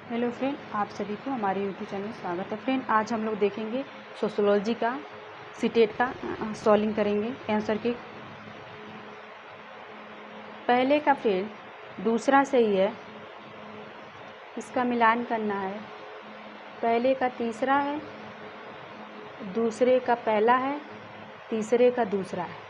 Hello friend, आप सभी को हमारे यूट्यूब चैनल में स्वागत है। फ्रेंड, आज हम लोग देखेंगे सोशियोलॉजी का सीटेट का सॉल्विंग करेंगे आंसर के। पहले का फ्रेंड दूसरा सही है, इसका मिलान करना है। पहले का तीसरा है, दूसरे का पहला है, तीसरे का दूसरा है।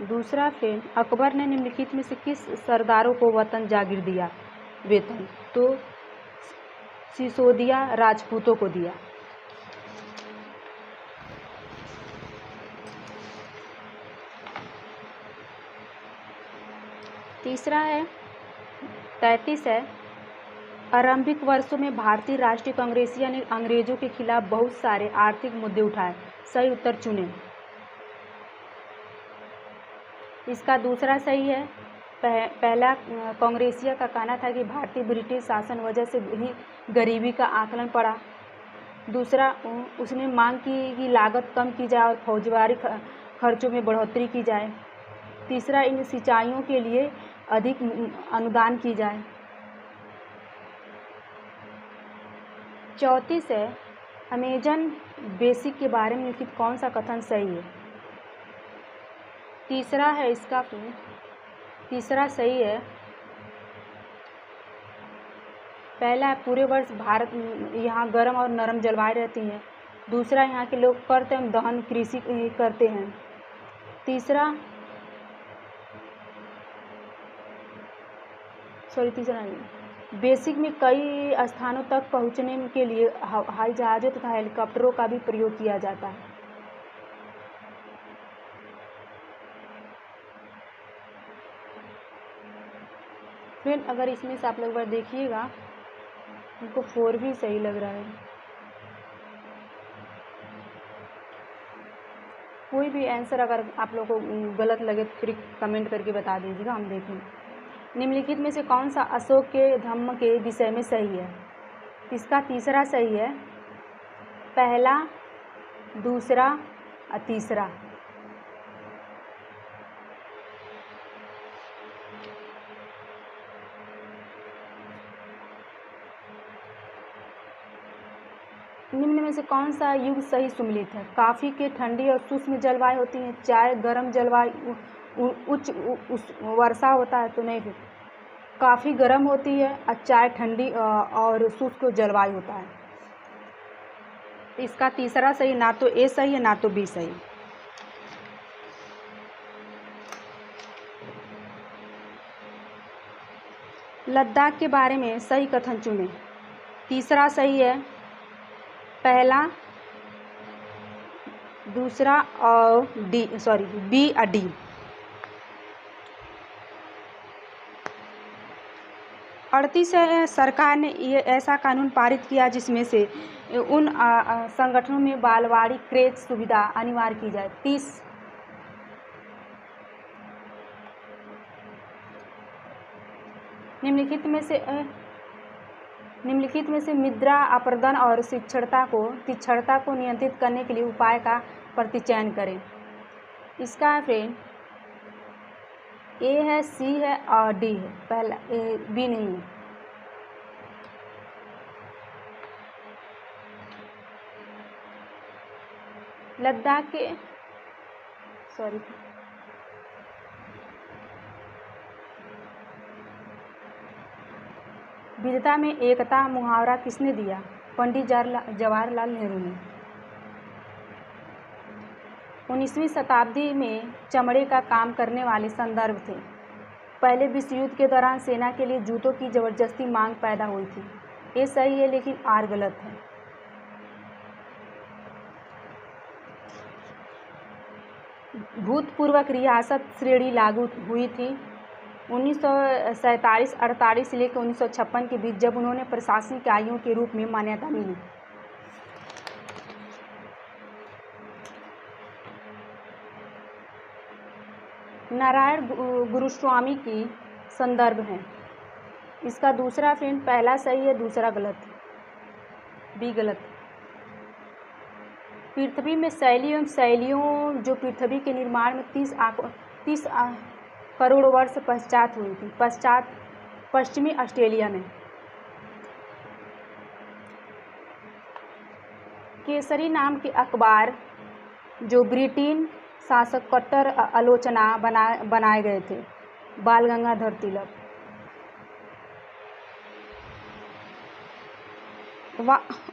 दूसरा फ्रेंड, अकबर ने निम्नलिखित में से किस सरदारों को वतन जागीर दिया वेतन? तो सिसोदिया राजपूतों को दिया। तीसरा है 33 है, आरंभिक वर्षों में भारतीय राष्ट्रीय कांग्रेसियों ने अंग्रेजों के खिलाफ बहुत सारे आर्थिक मुद्दे उठाए। सही उत्तर चुनें। इसका दूसरा सही है। पहला कांग्रेसिया का कहना था कि भारतीय ब्रिटिश शासन वजह से ही गरीबी का आकलन पड़ा। दूसरा, उसने मांग की कि लागत कम की जाए और फौजदारी खर्चों में बढ़ोतरी की जाए। तीसरा, इन सिंचाइयों के लिए अधिक अनुदान की जाए। 34 है, अमेजन बेसिक के बारे में लिखित कौन सा कथन सही है? तीसरा है इसका, तीसरा सही है। पहला, पूरे वर्ष भारत यहाँ गर्म और नरम जलवायु रहती है। दूसरा, यहाँ के लोग करते एवं दहन कृषि करते हैं। तीसरा नहीं, बेसिक में कई स्थानों तक पहुँचने के लिए हवाई जहाज़ों तथा हेलीकॉप्टरों का भी प्रयोग किया जाता है। फ्रेंड, अगर इसमें से आप लोग बार देखिएगा, उनको 4 भी सही लग रहा है। कोई भी आंसर अगर आप लोग को गलत लगे तो फिर कमेंट करके बता दीजिएगा, हम देखें। निम्नलिखित में से कौन सा अशोक के धम्म के विषय में सही है? इसका तीसरा सही है। पहला, दूसरा और तीसरा। निम्न में से कौन सा युग सही सुमेलित है? कॉफी के ठंडी और शुष्क जलवायु होती है, चाय गर्म जलवायु उच्च वर्षा होता है, तो नहीं। काफ़ी गर्म होती है और चाय ठंडी और शुष्क जलवायु होता है। इसका तीसरा सही, ना तो ए सही है ना तो बी सही। लद्दाख के बारे में सही कथन चुनें। तीसरा सही है। पहला, दूसरा और बी और डी। अड़तीस है, सरकार ने ये ऐसा कानून पारित किया जिसमें से उन संगठनों में बालवाड़ी क्रेच सुविधा अनिवार्य की जाए। 30, निम्नलिखित में से मुद्रा अपर्दन और तीक्ष्णता को नियंत्रित करने के लिए उपाय का प्रतिचयन करें। इसका फ्रेंड ए है, सी है और डी है। पहला बी नहीं है। लद्दाख के विविधता में एकता मुहावरा किसने दिया? पंडित जवाहरलाल नेहरू ने। 19वीं शताब्दी में चमड़े का काम करने वाले संदर्भ थे। पहले विश्व युद्ध के दौरान सेना के लिए जूतों की जबरदस्ती मांग पैदा हुई थी। ये सही है लेकिन आर गलत है। भूतपूर्वक रियासत श्रेणी लागू हुई थी 1947-48 से लेकर 1956 के बीच, जब उन्होंने प्रशासनिक इकाइयों के रूप में मान्यता मिली। नारायण गुरुस्वामी की संदर्भ हैं। इसका दूसरा फ्रेंड पहला सही है, दूसरा गलत है, बी गलत है। पृथ्वी में शैली एवं शैलियों जो पृथ्वी के निर्माण में 30 करोड़ वर्ष पश्चात हुई थी, पश्चिमी ऑस्ट्रेलिया में। केसरी नाम के अखबार जो ब्रिटेन शासक कट्टर आलोचना बनाए गए थे, बाल गंगाधर तिलक।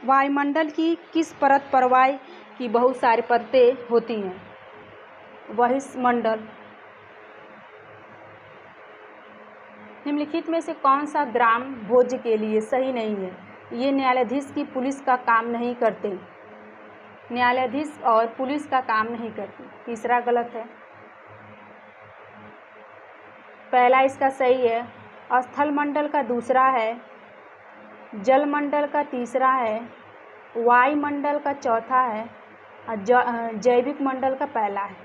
वायुमंडल की किस परत पर वायु की बहुत सारी परतें होती हैं? बहिष्मंडल। निम्नलिखित में से कौन सा ग्राम भोज्य के लिए सही नहीं है? ये न्यायाधीश की पुलिस का काम नहीं करते। न्यायाधीश और पुलिस का काम नहीं करते। तीसरा गलत है। पहला इसका सही है। स्थल मंडल का दूसरा है, जल मंडल का तीसरा है, वायुमंडल का चौथा है और जैविक मंडल का पहला है।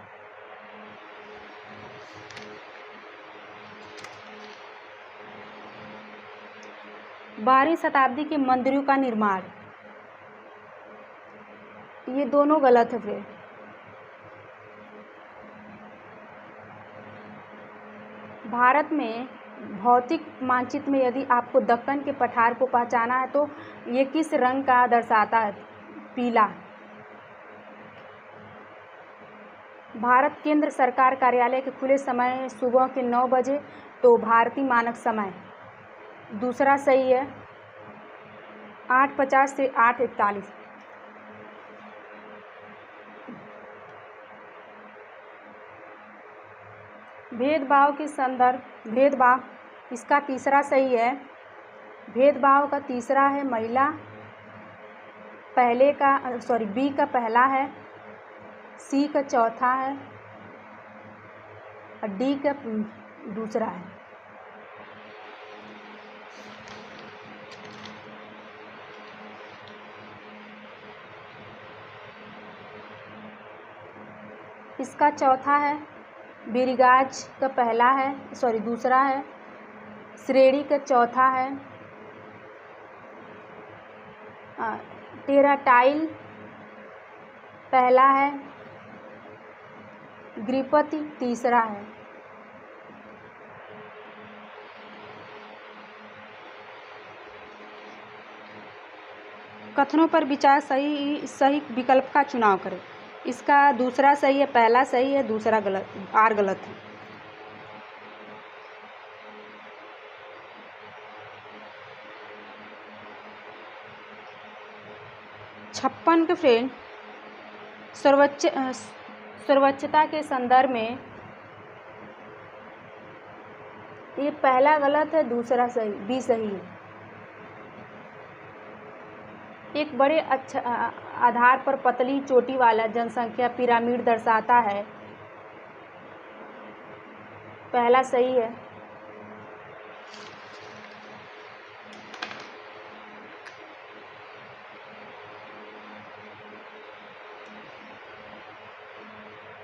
बारहवीं शताब्दी के मंदिरों का निर्माण, ये दोनों गलत है। फिर भारत में भौतिक मानचित्र में यदि आपको दक्कन के पठार को पहचाना है तो ये किस रंग का दर्शाता है? पीला। भारत केंद्र सरकार कार्यालय के खुले समय सुबह के 9 बजे तो भारतीय मानक समय। दूसरा सही है। 8:50 से 8:41। भेदभाव के संदर्भ, भेदभाव इसका तीसरा सही है। भेदभाव का तीसरा है महिला, बी का पहला है, सी का चौथा है और डी का दूसरा है। इसका चौथा है। बिरगाज का पहला है, दूसरा है। श्रेणी का चौथा है। टेराटाइल पहला है। ग्रिपति तीसरा है। कथनों पर विचार सही विकल्प का चुनाव करें। इसका दूसरा सही है, पहला सही है, दूसरा गलत, आर गलत है। छप्पन के फ्रेंड सर्वोच्चता के संदर्भ में ये पहला गलत है, दूसरा सही, बी सही है। एक बड़े आधार पर पतली चोटी वाला जनसंख्या पिरामिड दर्शाता है, पहला सही है।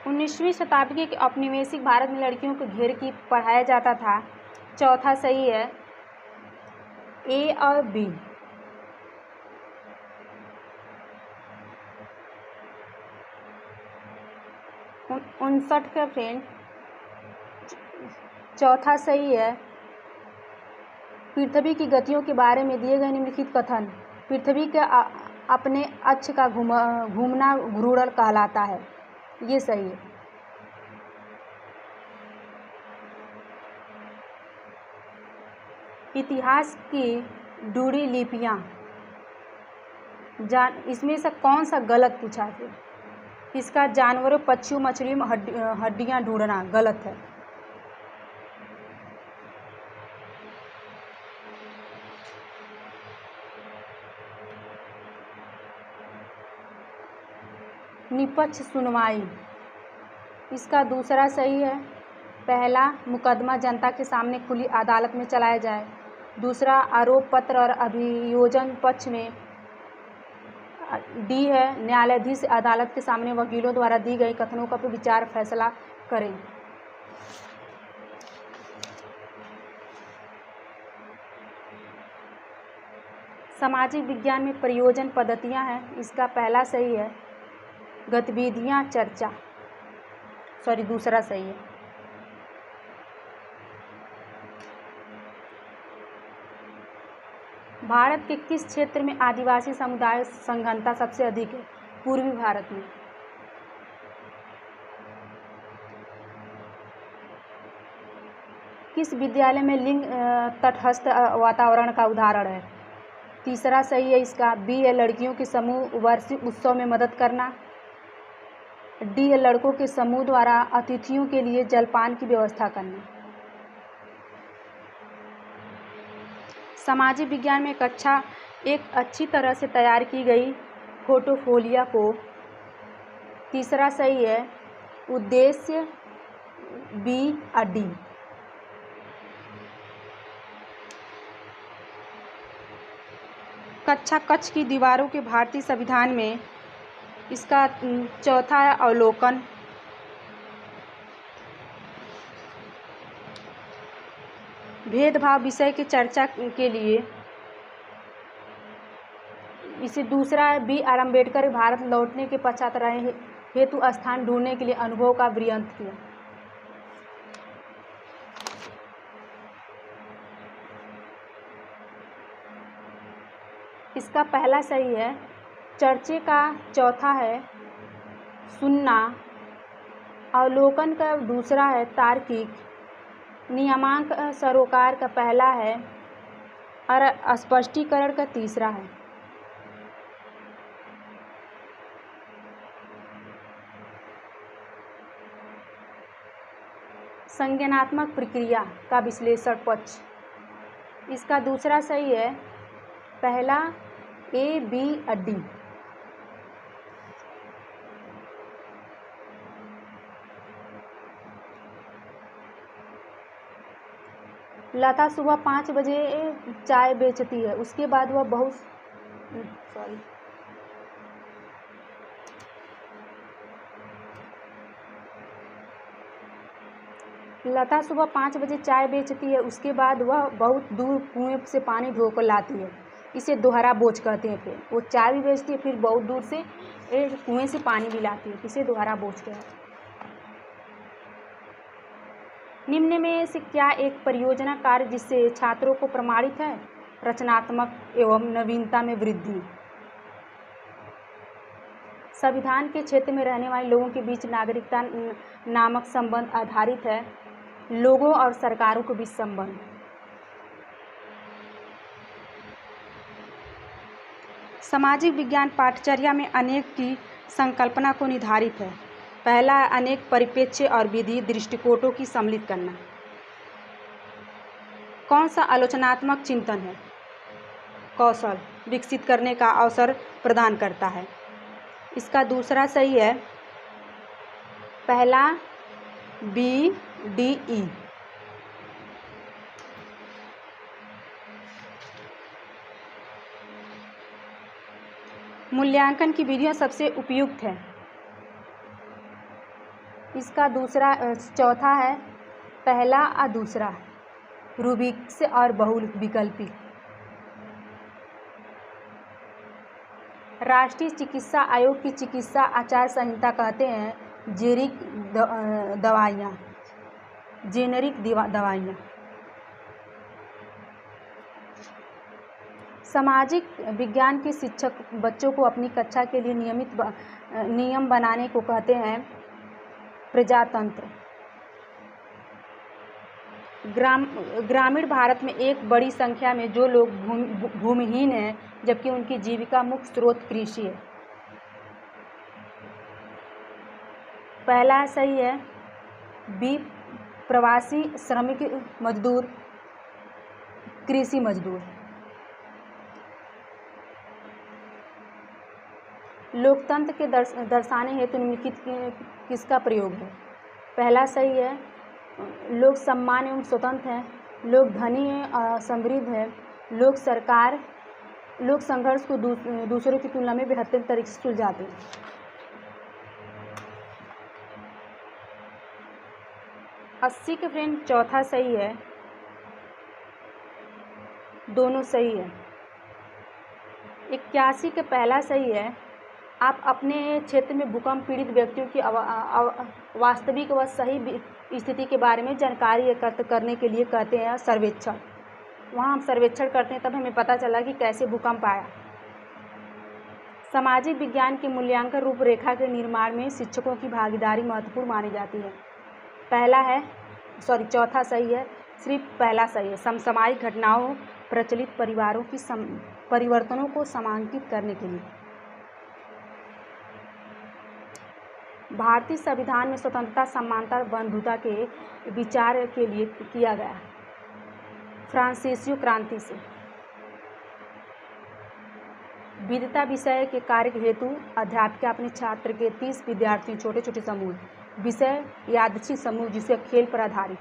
उन्नीसवीं शताब्दी के औपनिवेशिक भारत में लड़कियों को घेर के पढ़ाया जाता था, चौथा सही है। ए और बी। उनसठ का फ्रेंड चौथा सही है। पृथ्वी की गतियों के बारे में दिए गए निम्नलिखित कथन पृथ्वी के अपने अक्ष का घूमना घूर्णन कहलाता है, ये सही है। इतिहास की डूडी लिपियाँ, इसमें से कौन सा गलत पूछा है? इसका जानवरों, पक्षियों, मछलियों में हड्डियाँ ढूंढना गलत है। निष्पक्ष सुनवाई, इसका दूसरा सही है। पहला, मुकदमा जनता के सामने खुली अदालत में चलाया जाए। दूसरा, आरोप पत्र और अभियोजन पक्ष में। डी है, न्यायाधीश अदालत के सामने वकीलों द्वारा दी गई कथनों का विचार फैसला करें। सामाजिक विज्ञान में प्रयोजन पद्धतियां हैं, इसका पहला सही है। गतिविधियां, चर्चा। सॉरी, दूसरा सही है। भारत के किस क्षेत्र में आदिवासी समुदाय संघनता सबसे अधिक है? पूर्वी भारत में। किस विद्यालय में लिंग तटस्थ वातावरण का उदाहरण है? तीसरा सही है इसका। बी है लड़कियों के समूह वार्षिक उत्सव में मदद करना। डी है लड़कों के समूह द्वारा अतिथियों के लिए जलपान की व्यवस्था करना। सामाजिक विज्ञान में कक्षा एक अच्छी तरह से तैयार की गई फोटोफोलियो को। तीसरा सही है। उद्देश्य बी और डी। कक्षा कच्छ की दीवारों के भारतीय संविधान में इसका चौथा है अवलोकन। भेदभाव विषय की चर्चा के लिए इसे दूसरा है। बी आर अम्बेडकर भारत लौटने के पश्चात रहे हेतु स्थान ढूंढने के लिए अनुभव का वृयंत किया। इसका पहला सही है। चर्चे का चौथा है सुनना। अवलोकन का दूसरा है तार्किक। नियमांक सरोकार का पहला है और स्पष्टीकरण का तीसरा है। संज्ञानात्मक प्रक्रिया का विश्लेषण पक्ष। इसका दूसरा सही है। पहला ए, बी और डी। लता सुबह 5 बजे चाय बेचती है, उसके बाद वह बहुत लता सुबह 5 बजे चाय बेचती है, उसके बाद वह बहुत दूर कुएं से पानी ढोकर लाती है। इसे दोहरा बोझ कहते हैं। फिर वो चाय भी बेचती है, फिर बहुत दूर से कुएं से पानी भी लाती है। इसे दोहरा बोझ कहते हैं। निम्न में से क्या एक परियोजना कार्य जिससे छात्रों को प्रमाणित है? रचनात्मक एवं नवीनता में वृद्धि। संविधान के क्षेत्र में रहने वाले लोगों के बीच नागरिकता नामक संबंध आधारित है। लोगों और सरकारों के बीच संबंध। सामाजिक विज्ञान पाठचर्या में अनेक की संकल्पना को निर्धारित है। पहला है अनेक परिप्रेक्ष्य और विधि दृष्टिकोणों की सम्मिलित करना। कौन सा आलोचनात्मक चिंतन है? कौशल विकसित करने का अवसर प्रदान करता है। इसका दूसरा सही है। पहला बी, डी, ई। मूल्यांकन की विधियां सबसे उपयुक्त है। इसका चौथा है। पहला और दूसरा रूबिक्स और बहुल विकल्पी। राष्ट्रीय चिकित्सा आयोग की चिकित्सा आचार संहिता कहते हैं जेनेरिक दवाइयाँ। सामाजिक विज्ञान के शिक्षक बच्चों को अपनी कक्षा के लिए नियम बनाने को कहते हैं प्रजातंत्र। ग्रामीण भारत में एक बड़ी संख्या में जो लोग भूमिहीन हैं, जबकि उनकी जीविका मुख्य स्रोत कृषि है। पहला सही है। बी प्रवासी श्रमिक मजदूर, कृषि मजदूर। लोकतंत्र के दर्शाने हेतु निम्नलिखित किसका प्रयोग है? पहला सही है। लोग सम्मान एवं स्वतंत्र हैं। लोग धनी समृद्ध है। लोग संघर्ष को दूसरों की तुलना में बेहतर तरीके से सुलझाते हैं। अस्सी के फ्रेंड चौथा सही है। दोनों सही है। 81 के पहला सही है। आप अपने क्षेत्र में भूकंप पीड़ित व्यक्तियों की वास्तविक व सही स्थिति के बारे में जानकारी एकत्र करने के लिए कहते हैं सर्वेक्षण। वहाँ हम सर्वेक्षण करते हैं, तब हमें पता चला कि कैसे भूकंप आया। सामाजिक विज्ञान के मूल्यांकन रूपरेखा के निर्माण में शिक्षकों की भागीदारी महत्वपूर्ण मानी जाती है। चौथा सही है, सिर्फ पहला सही है। समसामयिक घटनाओं, प्रचलित परिवारों की परिवर्तनों को समांकित करने के लिए भारतीय संविधान में स्वतंत्रता, समानता, बंधुता के विचार के लिए किया गया फ्रांसीसी क्रांति से। विविधता विषय के कार्य हेतु अध्यापिका अपने छात्र के 30 विद्यार्थी छोटे छोटे समूह, विषय यादृच्छिक समूह जिसे खेल पर आधारित।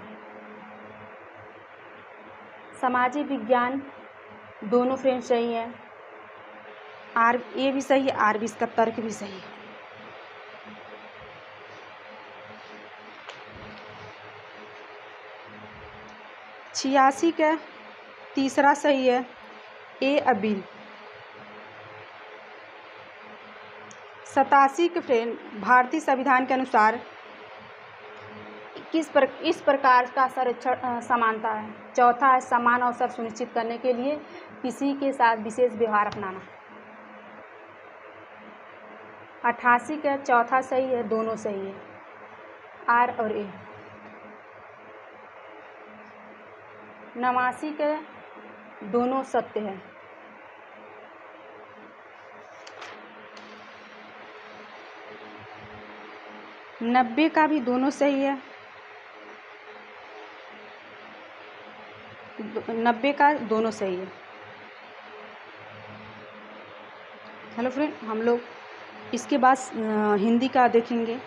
सामाजिक विज्ञान दोनों फ्रेंड सही हैं, ये भी सही है, आर भी, इसका तर्क भी सही है। छियासी का तीसरा सही है, ए अबिल। 87 के फ्रेंड भारतीय संविधान के अनुसार इस प्रकार का संरक्षण समानता है। चौथा है समान अवसर सुनिश्चित करने के लिए किसी के साथ विशेष व्यवहार अपनाना। 88 का चौथा सही है, दोनों सही है, आर और ए। 89 के दोनों सत्य है। 90 का भी दोनों सही है। 90 का दोनों सही है। हेलो फ्रेंड, हम लोग इसके बाद हिंदी का देखेंगे।